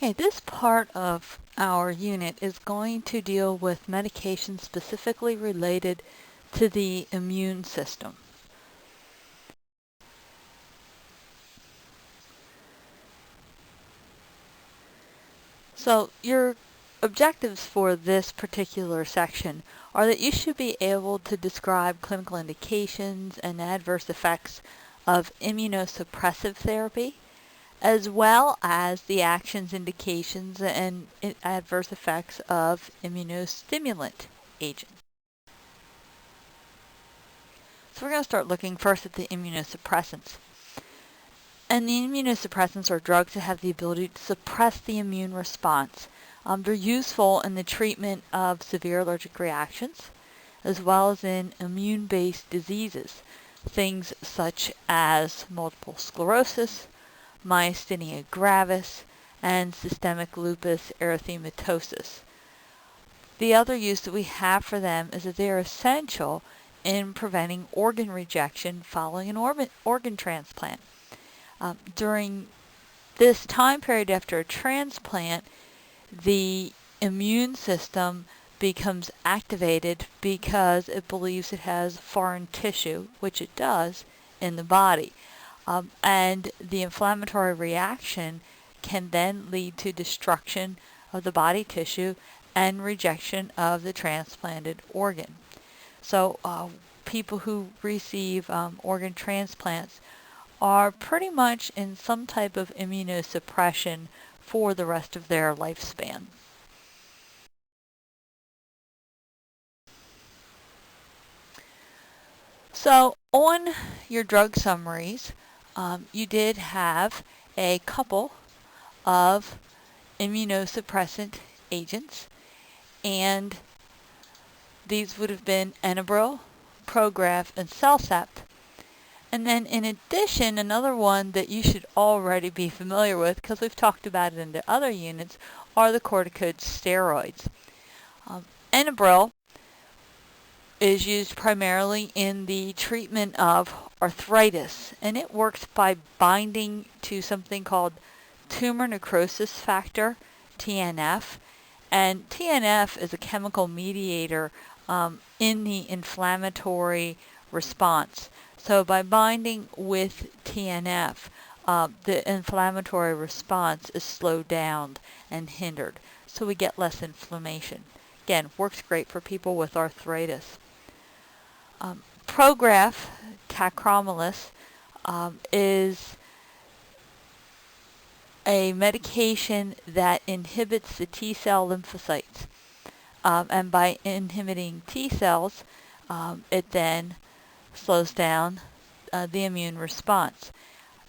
Okay, this part of our unit is going to deal with medications specifically related to the immune system. So your objectives for this particular section are that you should be able to describe clinical indications and adverse effects of immunosuppressive therapy, as well as the actions, indications, and adverse effects of immunostimulant agents. So we're going to start looking first at the immunosuppressants. And the immunosuppressants are drugs that have the ability to suppress the immune response. They're useful in the treatment of severe allergic reactions, as well as in immune-based diseases, things such as multiple sclerosis, myasthenia gravis, and systemic lupus erythematosus. The other use that we have for them is that they are essential in preventing organ rejection following an organ transplant. During this time period after a transplant, the immune system becomes activated because it believes it has foreign tissue, which it does, in the body. And the inflammatory reaction can then lead to destruction of the body tissue and rejection of the transplanted organ. So people who receive organ transplants are pretty much in some type of immunosuppression for the rest of their lifespan. So on your drug summaries, you did have a couple of immunosuppressant agents, and these would have been Enbrel, Prograf, and Cellcept. And then in addition, another one that you should already be familiar with, because we've talked about it in the other units, are the corticosteroids. Enbrel is used primarily in the treatment of arthritis, and it works by binding to something called tumor necrosis factor, TNF. And TNF is a chemical mediator in the inflammatory response. So by binding with TNF, the inflammatory response is slowed down and hindered. So we get less inflammation. Again, works great for people with arthritis. Prograf, tacrolimus, is a medication that inhibits the T cell lymphocytes. And by inhibiting T cells, it then slows down the immune response.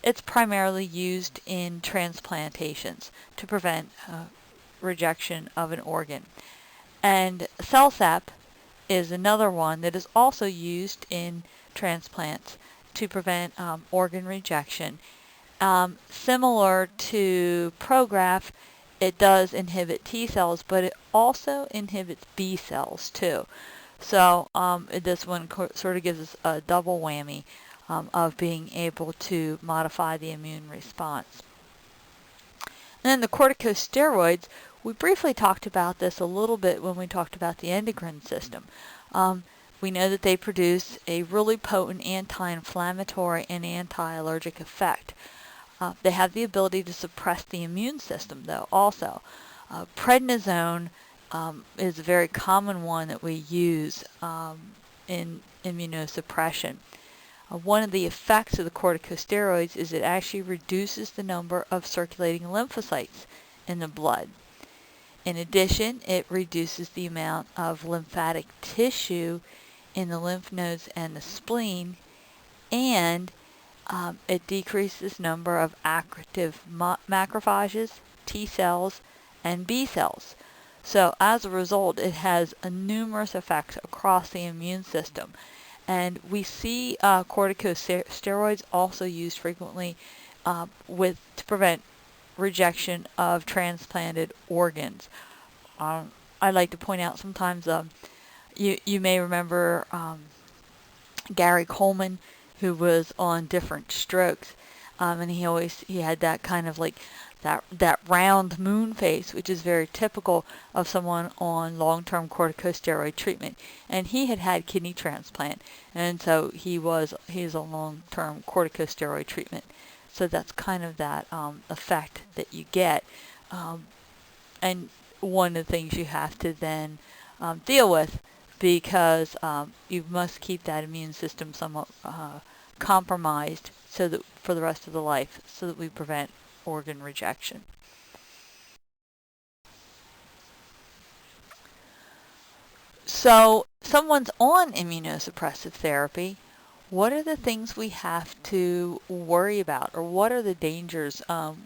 It's primarily used in transplantations to prevent rejection of an organ. And Cellcept is another one that is also used in transplants to prevent organ rejection. Similar to Prograf, it does inhibit T cells, but it also inhibits B cells too. So this one sort of gives us a double whammy of being able to modify the immune response. And then the corticosteroids, we briefly talked about this a little bit when we talked about the endocrine system. We know that they produce a really potent anti-inflammatory and anti-allergic effect. They have the ability to suppress the immune system, though, also. Prednisone is a very common one that we use in immunosuppression. One of the effects of the corticosteroids is it actually reduces the number of circulating lymphocytes in the blood. In addition, it reduces the amount of lymphatic tissue in the lymph nodes and the spleen, and it decreases the number of active macrophages, T cells, and B cells. So as a result, it has numerous effects across the immune system. And we see corticosteroids also used frequently to prevent rejection of transplanted organs. I like to point out sometimes you may remember Gary Coleman, who was on different strokes. And he had that kind of like that round moon face, which is very typical of someone on long-term corticosteroid treatment. And he had kidney transplant, and so he's on long-term corticosteroid treatment. So that's kind of that effect that you get. And one of the things you have to then deal with, because you must keep that immune system somewhat compromised so that for the rest of the life, so that we prevent organ rejection. So someone's on immunosuppressive therapy. What are the things we have to worry about, or what are the dangers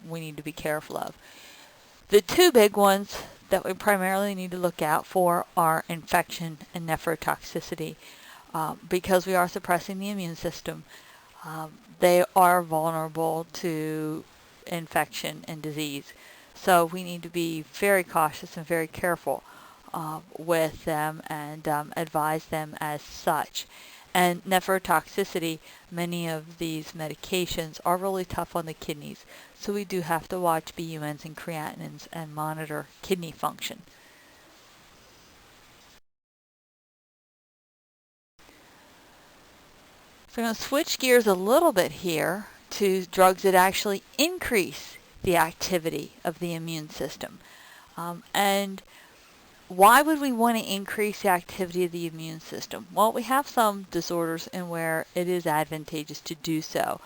we need to be careful of? The two big ones that we primarily need to look out for are infection and nephrotoxicity. Because we are suppressing the immune system, they are vulnerable to infection and disease. So we need to be very cautious and very careful with them, and advise them as such. And nephrotoxicity, many of these medications are really tough on the kidneys. So we do have to watch BUNs and creatinins and monitor kidney function. So I'm going to switch gears a little bit here to drugs that actually increase the activity of the immune system. And why would we want to increase the activity of the immune system? Well, we have some disorders in where it is advantageous to do so,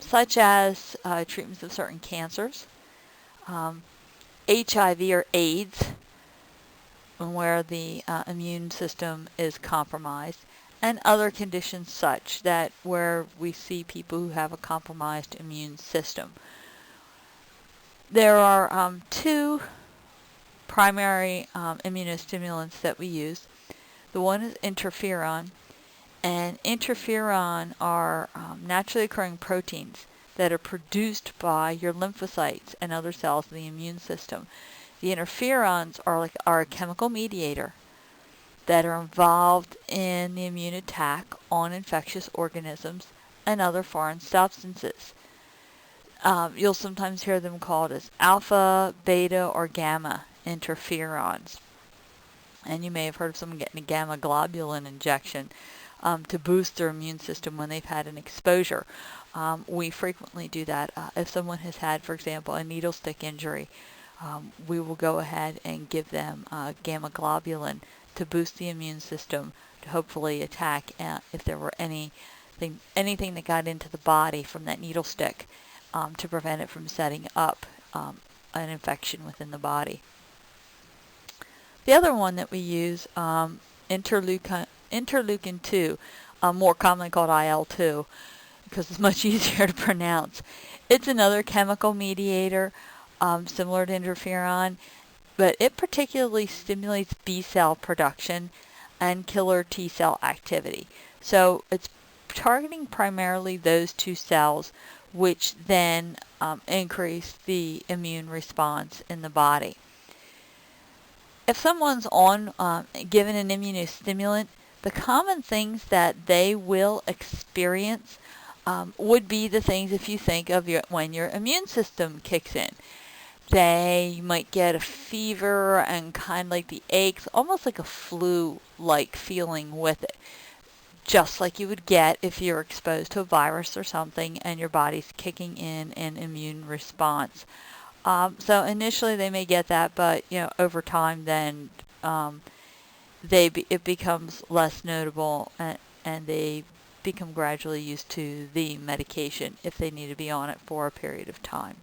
such as treatments of certain cancers, HIV or AIDS, where the immune system is compromised, and other conditions such that where we see people who have a compromised immune system. There are two primary immunostimulants that we use. The one is interferon, and interferon are naturally occurring proteins that are produced by your lymphocytes and other cells in the immune system. The interferons are a chemical mediator that are involved in the immune attack on infectious organisms and other foreign substances. You'll sometimes hear them called as alpha, beta, or gamma interferons. And you may have heard of someone getting a gamma globulin injection to boost their immune system when they've had an exposure. We frequently do that. If someone has had, for example, a needle stick injury, we will go ahead and give them gamma globulin to boost the immune system to hopefully attack if there were anything that got into the body from that needle stick, to prevent it from setting up an infection within the body. The other one that we use, interleukin-2, more commonly called IL-2, because it's much easier to pronounce. It's another chemical mediator similar to interferon, but it particularly stimulates B cell production and killer T cell activity. So it's targeting primarily those two cells, which then increase the immune response in the body. If someone's on given an immunostimulant, the common things that they will experience would be the things if you think of when your immune system kicks in. They might get a fever and kind of like the aches, almost like a flu-like feeling with it, just like you would get if you're exposed to a virus or something and your body's kicking in an immune response. So initially they may get that, but over time then it becomes less notable, and they become gradually used to the medication if they need to be on it for a period of time.